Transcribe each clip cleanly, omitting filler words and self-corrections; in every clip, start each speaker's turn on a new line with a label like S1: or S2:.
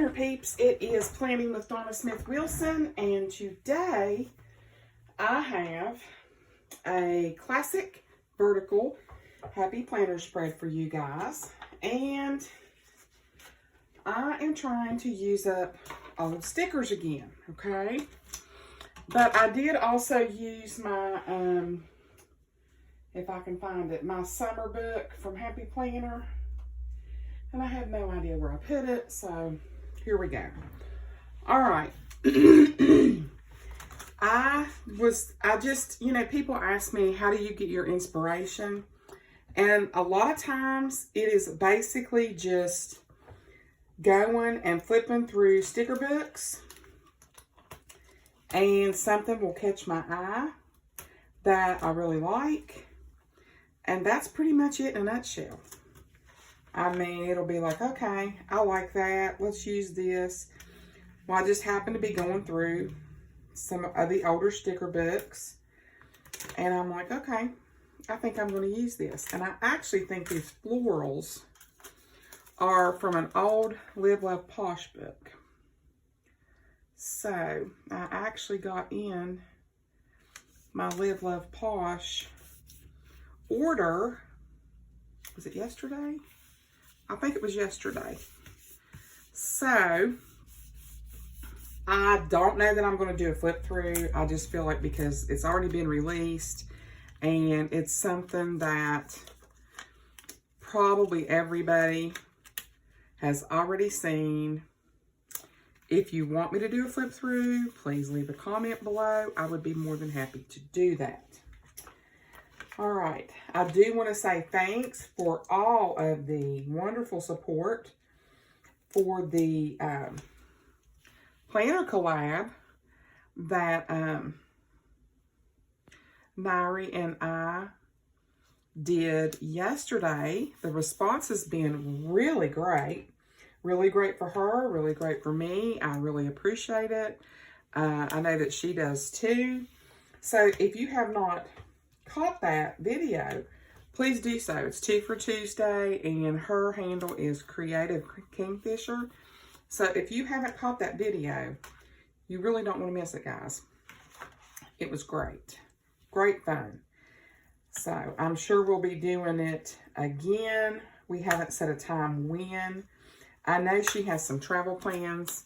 S1: Planner peeps, it is Planning with Donna Smith-Wilson, and today I have a classic vertical happy planner spread for you guys, and I am trying to use up old stickers again, okay? But I did also use my, if I can find it, my summer book from Happy Planner. And I have no idea where I put it, so here we go. All right. I just, you know, people ask me, how do you get your inspiration? And a lot of times it is basically just going and flipping through sticker books, and something will catch my eye that I really like. And that's pretty much it in a nutshell. I mean, it'll be like, okay, I like that. Let's use this. Well, I just happen to be going through some of the older sticker books, and I'm like, okay, I think I'm going to use this. And I actually think these florals are from an old Live, Love, Posh book. So I actually got in my Live, Love, Posh order. Was it yesterday? I think it was yesterday. So I don't know that I'm going to do a flip through. I just feel like because it's already been released and it's something that probably everybody has already seen. If you want me to do a flip through, please leave a comment below. I would be more than happy to do that. All right, I do want to say thanks for all of the wonderful support for the planner collab that Nairi and I did yesterday. The response has been really great for her, really great for me. I really appreciate it. I know that she does too. So if you have not caught that video, please do so. It's 2 for Tuesday, and her handle is Creative Kingfisher. So if you haven't caught that video, you really don't want to miss it, guys. It was great. Great fun. So I'm sure we'll be doing it again. We haven't set a time when. I know she has some travel plans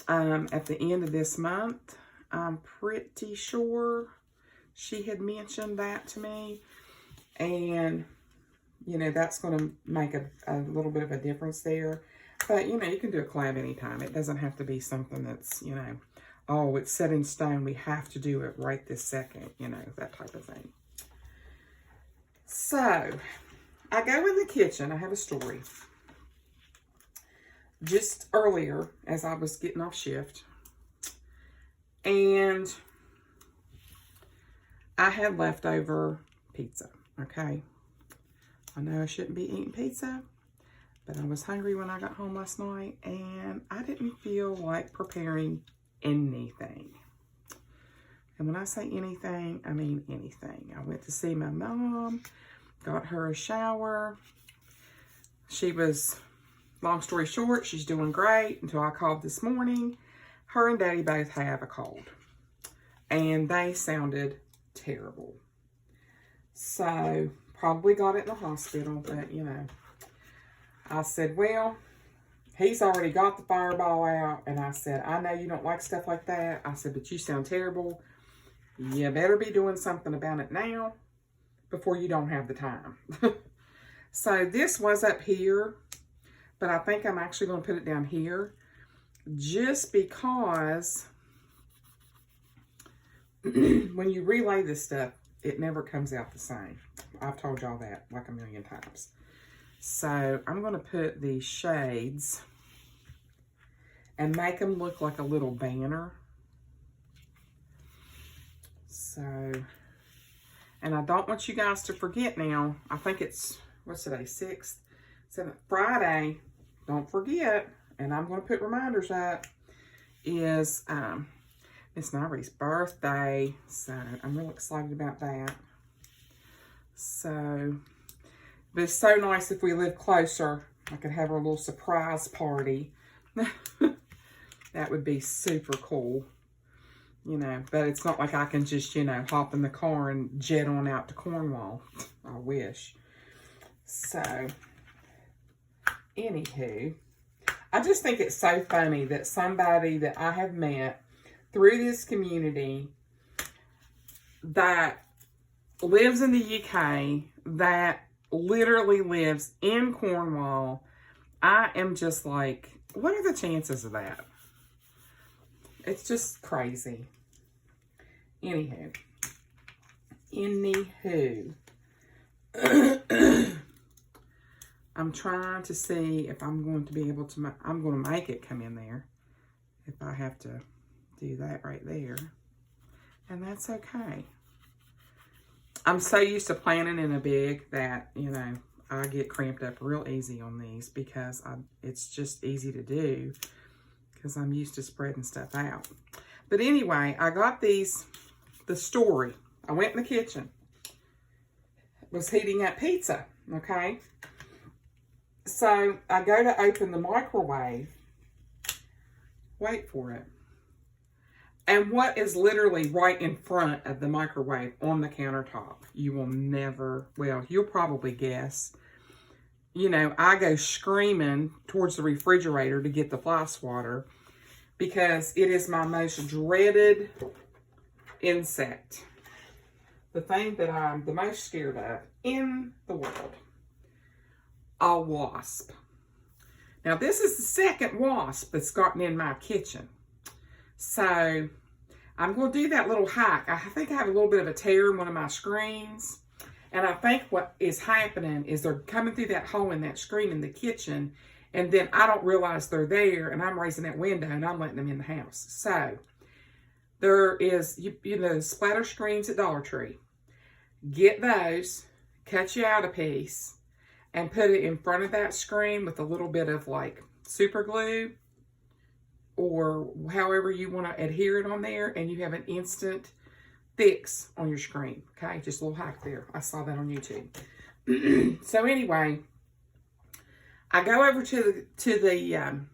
S1: at the end of this month. I'm pretty sure she had mentioned that to me, and, you know, that's going to make a little bit of a difference there. But, you know, you can do a collab anytime. It doesn't have to be something that's, you know, oh, it's set in stone. We have to do it right this second, you know, that type of thing. So, I go in the kitchen. I have a story. Just earlier, as I was getting off shift, and I had leftover pizza, okay? I know I shouldn't be eating pizza, but I was hungry when I got home last night, and I didn't feel like preparing anything. And when I say anything, I mean anything. I went to see my mom, got her a shower. She was, long story short, she's doing great until I called this morning. Her and Daddy both have a cold, and they sounded terrible. So probably got it in the hospital, but you know, I said, well, he's already got the fireball out, and I said, I know you don't like stuff like that. I said, but you sound terrible. You better be doing something about it now before you don't have the time. So this was up here, but I think I'm actually going to put it down here just because when you relay this stuff, it never comes out the same. I've told y'all that like a million times. So I'm going to put these shades and make them look like a little banner. So, and I don't want you guys to forget now. I think it's, what's today, 6th? 7th, Friday. Don't forget, and I'm going to put reminders up, is Miss Nairi's birthday, so I'm real excited about that. So, but it's so nice if we live closer. I could have her a little surprise party That would be super cool, you know, but it's not like I can just, you know, hop in the car and jet on out to Cornwall. I wish. So, anywho, I just think it's so funny that somebody that I have met through this community that lives in the UK, that literally lives in Cornwall, I am just like, what are the chances of that? It's just crazy. Anywho. I'm trying to see if I'm going to be able to, I'm going to make it come in there. If I have to do that right there. And that's okay. I'm so used to planning in a big that, you know, I get cramped up real easy on these because it's just easy to do because I'm used to spreading stuff out. But anyway, I got these, the story. I went in the kitchen, was heating up pizza, okay? So I go to open the microwave, wait for it. And what is literally right in front of the microwave on the countertop? You will never, well, you'll probably guess. You know, I go screaming towards the refrigerator to get the fly swatter because it is my most dreaded insect. The thing that I'm the most scared of in the world. A wasp. Now, this is the second wasp that's gotten in my kitchen. So, I'm going to do that little hack. I think I have a little bit of a tear in one of my screens. And I think what is happening is they're coming through that hole in that screen in the kitchen. And then I don't realize they're there. And I'm raising that window and I'm letting them in the house. So, there is, you know, splatter screens at Dollar Tree. Get those. Cut you out a piece. And put it in front of that screen with a little bit of like super glue. Or however you want to adhere it on there, and you have an instant fix on your screen. Okay, just a little hack there. I saw that on YouTube. So anyway, I go over to the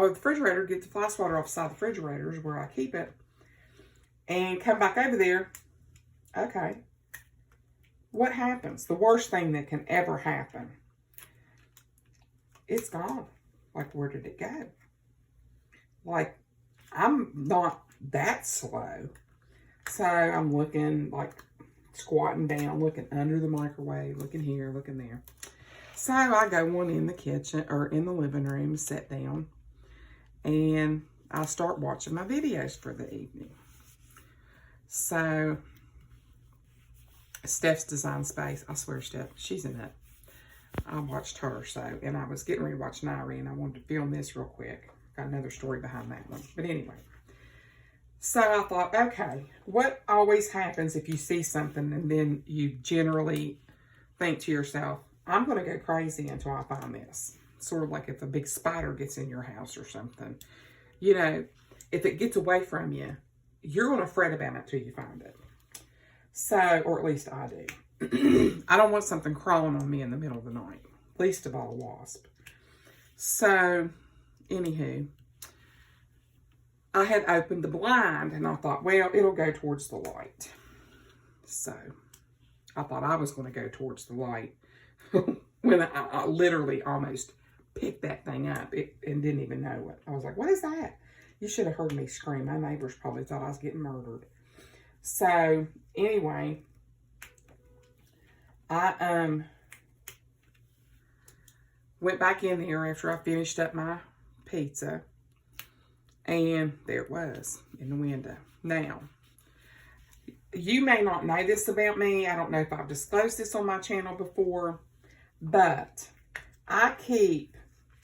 S1: refrigerator, get the fly swatter off the side of the refrigerator is where I keep it, and come back over there. Okay, what happens? The worst thing that can ever happen. It's gone. Like, where did it go? Like, I'm not that slow. So I'm looking, like, squatting down, looking under the microwave, looking here, looking there. So I go one in the kitchen, or in the living room, sit down, and I start watching my videos for the evening. So, Steph's Design Space, I swear, Steph, she's in it. I watched her, so, and I was getting ready to watch Nairi, and I wanted to film this real quick. Got another story behind that one. But anyway, so I thought, okay, what always happens if you see something and then you generally think to yourself, I'm going to go crazy until I find this. Sort of like if a big spider gets in your house or something. You know, if it gets away from you, you're going to fret about it till you find it. So, or at least I do. I don't want something crawling on me in the middle of the night. Least of all a wasp. So, anywho, I had opened the blind and I thought, well, it'll go towards the light. So, I thought I was going to go towards the light when I literally almost picked that thing up and didn't even know it. I was like, what is that? You should have heard me scream. My neighbors probably thought I was getting murdered. So, anyway, I went back in there after I finished up my pizza, and there it was in the window. Now, you may not know this about me. I don't know if I've disclosed this on my channel before, but I keep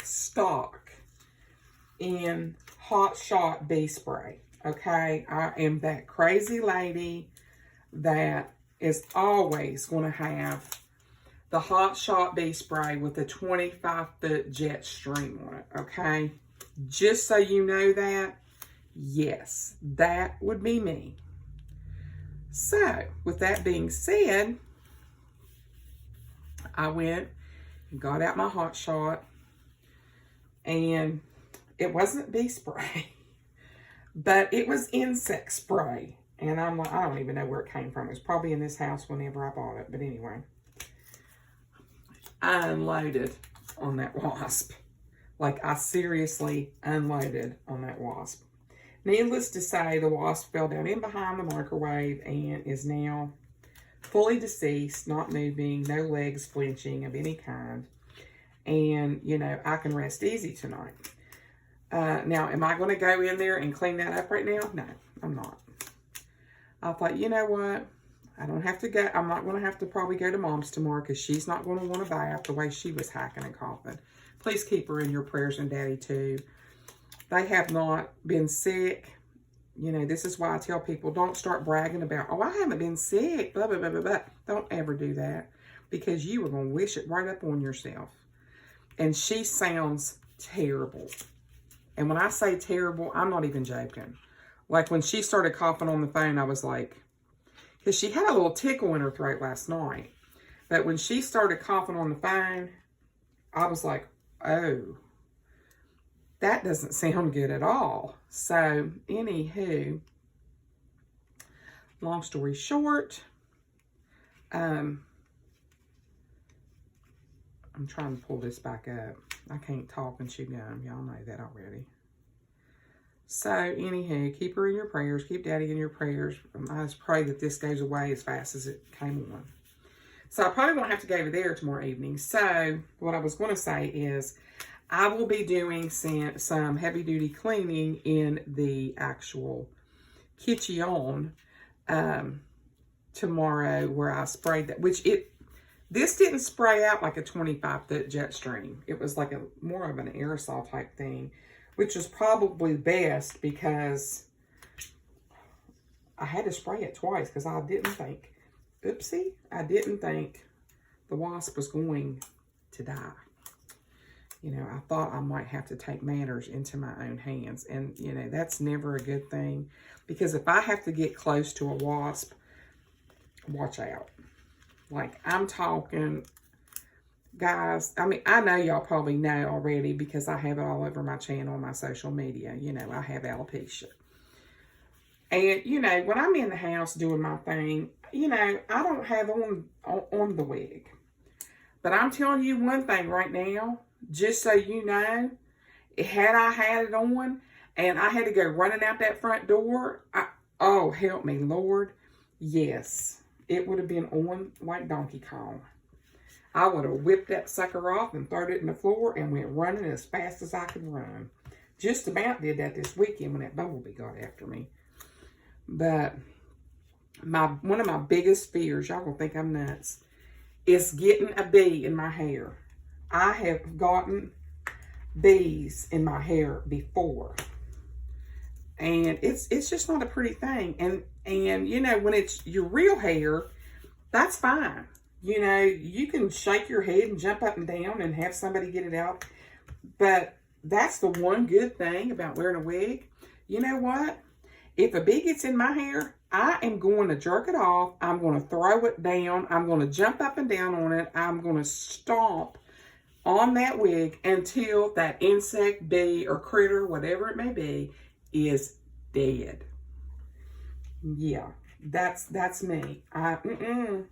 S1: stock in Hot Shot bee spray. Okay, I am that crazy lady that is always going to have the Hot Shot bee spray with a 25-foot jet stream on it, okay? Just so you know that, yes, that would be me. So, with that being said, I went and got out my Hot Shot, And it wasn't bee spray, but it was insect spray. And I'm like, I don't even know where it came from. It was probably in this house whenever I bought it. But anyway, I unloaded on that wasp. Like, I seriously unloaded on that wasp. Needless to say, the wasp fell down in behind the microwave and is now fully deceased, not moving, no legs flinching of any kind. And, you know, I can rest easy tonight. Now, am I going to go in there and clean that up right now? No, I'm not. I thought, you know what? I don't have to go. I'm not going to have to probably go to Mom's tomorrow because she's not going to want to bath the way she was hacking and coughing. Please keep her in your prayers, and Daddy too. They have not been sick. You know, this is why I tell people, don't start bragging about, oh, I haven't been sick, blah, blah, blah, blah, blah. Don't ever do that, because you are going to wish it right up on yourself. And she sounds terrible. And when I say terrible, I'm not even joking. Like, when she started coughing on the phone, I was like, because she had a little tickle in her throat last night. But when she started coughing on the phone, I was like, oh, that doesn't sound good at all. So, anywho, long story short, I'm trying to pull this back up. I can't talk and chew gum. Y'all know that already. So, anywho, keep her in your prayers. Keep Daddy in your prayers. I just pray that this goes away as fast as it came on. So, I probably won't have to go over there tomorrow evening. So, what I was going to say is, I will be doing some heavy-duty cleaning in the actual kitchen tomorrow, where I sprayed that, this didn't spray out like a 25-foot jet stream. It was like more of an aerosol type thing, which was probably best because I had to spray it twice because I didn't think, oopsie, I didn't think the wasp was going to die. You know, I thought I might have to take matters into my own hands. And, you know, that's never a good thing. Because if I have to get close to a wasp, watch out. Like, I'm talking, guys, I mean, I know y'all probably know already because I have it all over my channel, my social media. You know, I have alopecia. And, you know, when I'm in the house doing my thing, you know, I don't have on the wig. But I'm telling you one thing right now, just so you know, had I had it on and I had to go running out that front door, oh, help me, Lord. Yes, it would have been on like Donkey Kong. I would have whipped that sucker off and thrown it in the floor and went running as fast as I could run. Just about did that this weekend when that bumblebee got after me. But one of my biggest fears, y'all gonna think I'm nuts, is getting a bee in my hair. I have gotten bees in my hair before. And it's just not a pretty thing. And you know, when it's your real hair, that's fine. You know, you can shake your head and jump up and down and have somebody get it out. But that's the one good thing about wearing a wig. You know what? If a bee gets in my hair, I am going to jerk it off. I'm going to throw it down. I'm going to jump up and down on it. I'm going to stomp on that wig until that insect, bee, or critter, whatever it may be, is dead. Yeah, that's me. I'm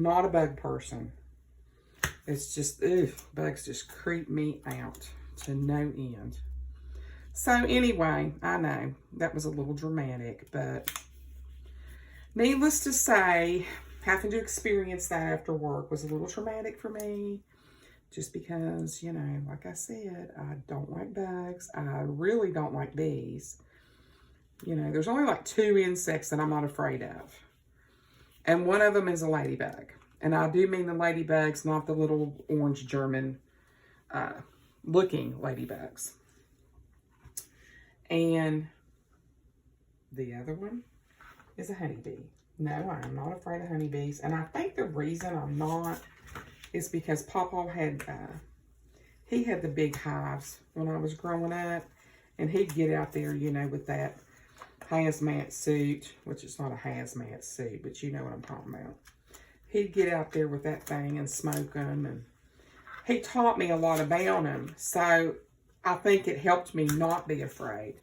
S1: not a bug person. It's just, bugs just creep me out to no end. So anyway, I know that was a little dramatic, but needless to say, having to experience that after work was a little traumatic for me. Just because, you know, like I said, I don't like bugs. I really don't like bees. You know, there's only like 2 insects that I'm not afraid of. And one of them is a ladybug. And I do mean the ladybugs, not the little orange German looking ladybugs. And the other one is a honeybee. No, I am not afraid of honeybees. And I think the reason I'm not is because Papa had, he had the big hives when I was growing up. And he'd get out there, you know, with that hazmat suit, which is not a hazmat suit, but you know what I'm talking about. He'd get out there with that thing and smoke them. And he taught me a lot about them. So I think it helped me not be afraid.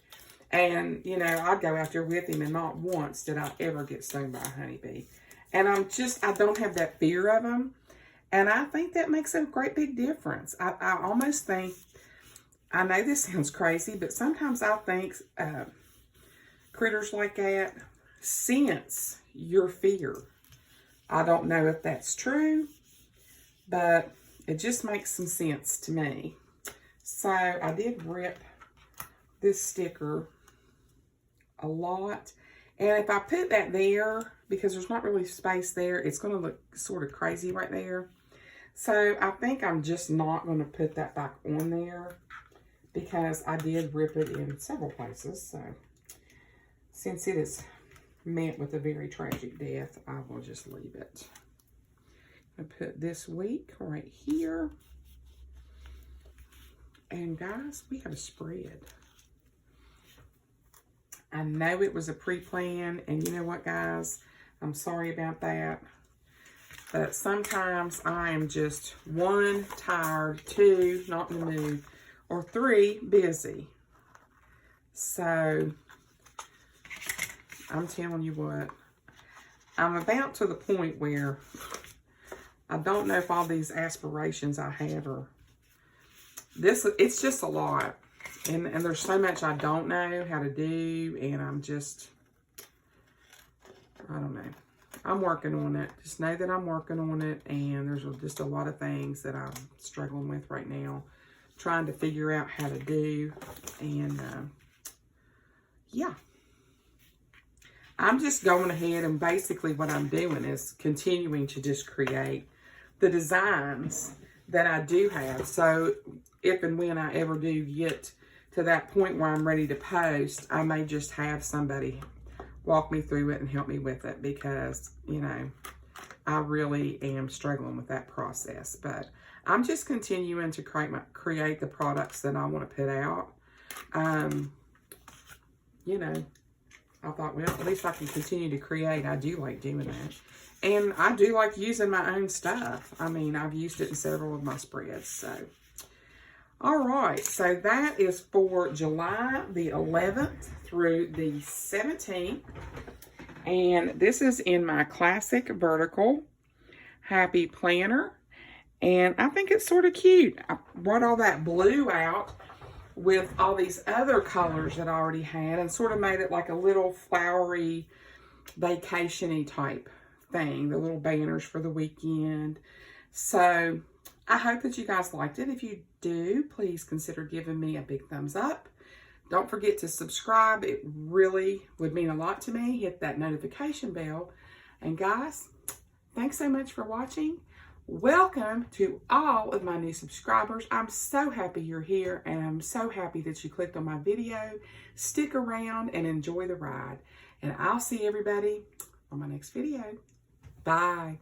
S1: And, you know, I'd go out there with him, and not once did I ever get stung by a honeybee. And I don't have that fear of them. And I think that makes a great big difference. I almost think, I know this sounds crazy, but sometimes I think critters like that sense your fear. I don't know if that's true, but it just makes some sense to me. So I did rip this sticker a lot. And if I put that there, because there's not really space there, it's going to look sort of crazy right there. So I think I'm just not going to put that back on there, because I did rip it in several places. So since it is met with a very tragic death, I will just leave it. I put this week right here. And guys, we have a spread. I know it was a pre-plan, and you know what, guys? I'm sorry about that. But sometimes I am just 1, tired, 2, not in the mood, or 3, busy. So, I'm telling you what, I'm about to the point where I don't know if all these aspirations I have are, it's just a lot. And there's so much I don't know how to do, and I'm just, I don't know. I'm working on it. Just know that I'm working on it, and there's just a lot of things that I'm struggling with right now, trying to figure out how to do, and yeah. I'm just going ahead, and basically what I'm doing is continuing to just create the designs that I do have. So if and when I ever do get to that point where I'm ready to post, I may just have somebody walk me through it and help me with it, because, you know, I really am struggling with that process. But I'm just continuing to create the products that I want to put out. You know, I thought, well, at least I can continue to create. I do like doing that. And I do like using my own stuff. I mean, I've used it in several of my spreads, so. All right, so that is for July the 11th through the 17th. And this is in my classic vertical Happy Planner. And I think it's sort of cute. I brought all that blue out with all these other colors that I already had, and sort of made it like a little flowery, vacation-y type thing. The little banners for the weekend. So I hope that you guys liked it. If you do, please consider giving me a big thumbs up. Don't forget to subscribe. It really would mean a lot to me. Hit that notification bell. And guys, thanks so much for watching. Welcome to all of my new subscribers. I'm so happy you're here, and I'm so happy that you clicked on my video. Stick around and enjoy the ride. And I'll see everybody on my next video. Bye.